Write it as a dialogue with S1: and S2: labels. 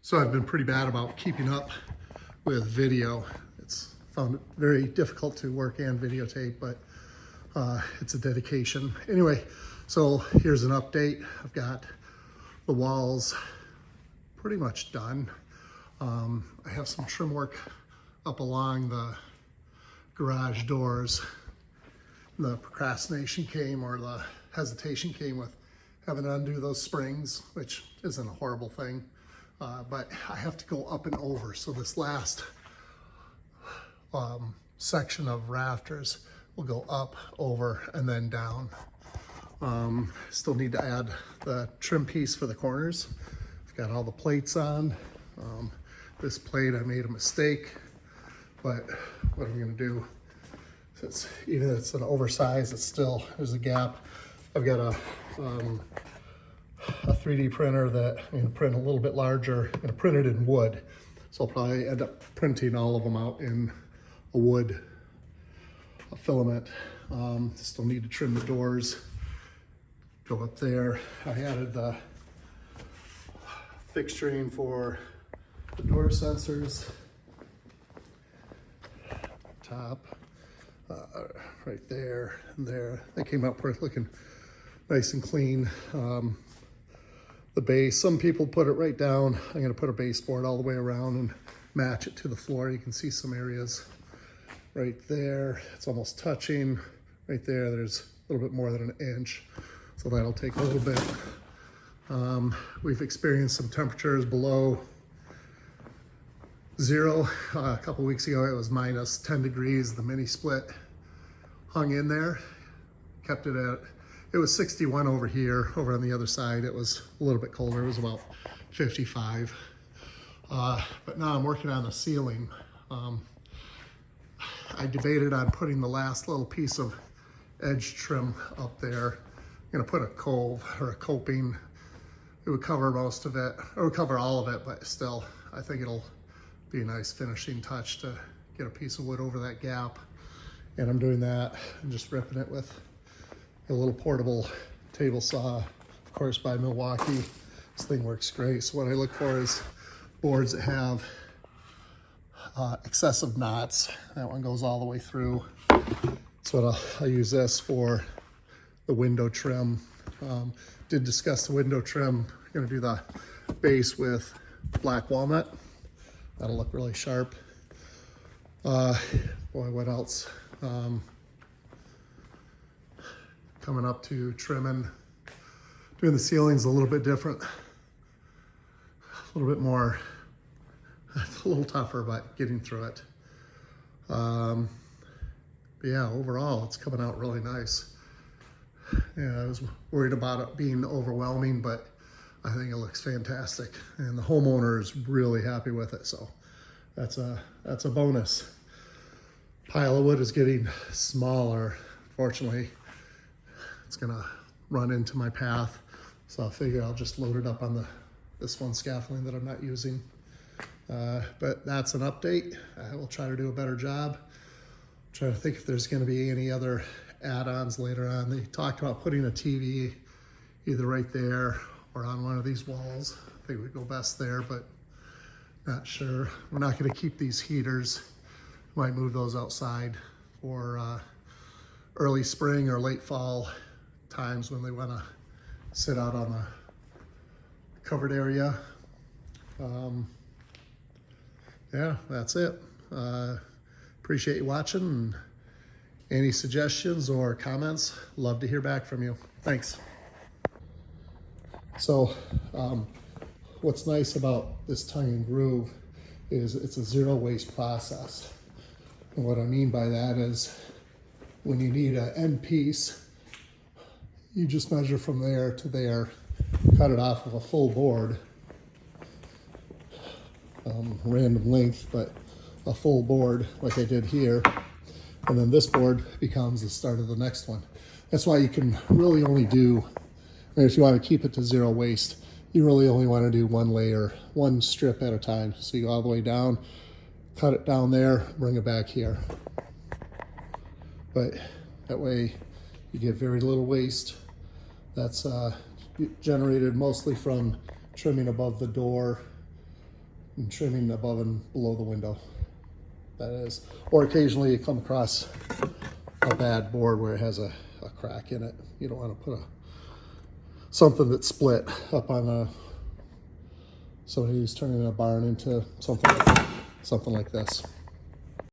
S1: So I've been pretty bad about keeping up with video. It's found it very difficult to work and videotape, but it's a dedication. Anyway, so here's an update. I've got the walls pretty much done. I have some trim work up along the garage doors. The procrastination came, or the hesitation came with having to undo those springs, which isn't a horrible thing. But I have to go up and over. So this last section of rafters will go up, over, and then down. Still need to add the trim piece for the corners. I've got all the plates on. This plate, I made a mistake, but what I'm gonna do, even if it's an oversized, it's still, there's a gap. I've got a 3D printer that I'm gonna print a little bit larger. I'm gonna print it in wood. So I'll probably end up printing all of them out in a wood filament. Still need to trim the doors, go up there. I added the fixturing for the door sensors. Top, right there and there. They came out looking nice and clean. The base, some people put it right down. I'm gonna put a baseboard all the way around and match it to the floor. You can see some areas right there. It's almost touching. Right there, there's a little bit more than an inch. So that'll take a little bit. We've experienced some temperatures below zero. A couple weeks ago, it was minus 10 degrees. The mini split hung in there, kept it at, it was 61 over here. Over on the other side, it was a little bit colder. It was about 55. But now I'm working on the ceiling. I debated on putting the last little piece of edge trim up there. I'm gonna put a cove or a coping. It would cover most of it, or would cover all of it, but still, I think it'll be a nice finishing touch to get a piece of wood over that gap. And I'm doing that and just ripping it with a little portable table saw, of course, by Milwaukee. This thing works great. So what I look for is boards that have excessive knots. That one goes all the way through. So I'll use this for the window trim. Did discuss the window trim. I'm gonna do the base with black walnut. That'll look really sharp. Boy, what else? Coming up to trimming. Doing the ceilings a little bit different. A little bit more, it's a little tougher, but getting through it. But yeah, overall, it's coming out really nice. Yeah, I was worried about it being overwhelming, but I think it looks fantastic. And the homeowner is really happy with it, so that's a bonus. Pile of wood is getting smaller. Fortunately, it's gonna run into my path, so I figure I'll just load it up on this one scaffolding that I'm not using. But that's an update. I will try to do a better job. Try to think if there's gonna be any other add-ons later on. They talked about putting a TV either right there or on one of these walls. I think we'd go best there, but not sure. We're not gonna keep these heaters. Might move those outside for early spring or late fall times when they wanna sit out on the covered area. Yeah, that's it. Appreciate you watching. And any suggestions or comments, love to hear back from you. Thanks. So what's nice about this tongue and groove is it's a zero waste process. And what I mean by that is when you need an end piece, you just measure from there to there, cut it off of a full board, random length, but a full board like I did here. And then this board becomes the start of the next one. That's why you can really only do, and if you want to keep it to zero waste, you really only want to do one layer, one strip at a time. So you go all the way down, cut it down there, bring it back here. But that way you get very little waste. That's generated mostly from trimming above the door and trimming above and below the window. That is, or occasionally you come across a bad board where it has a crack in it. You don't want to put something that's split up on somebody who's turning a barn into something like this.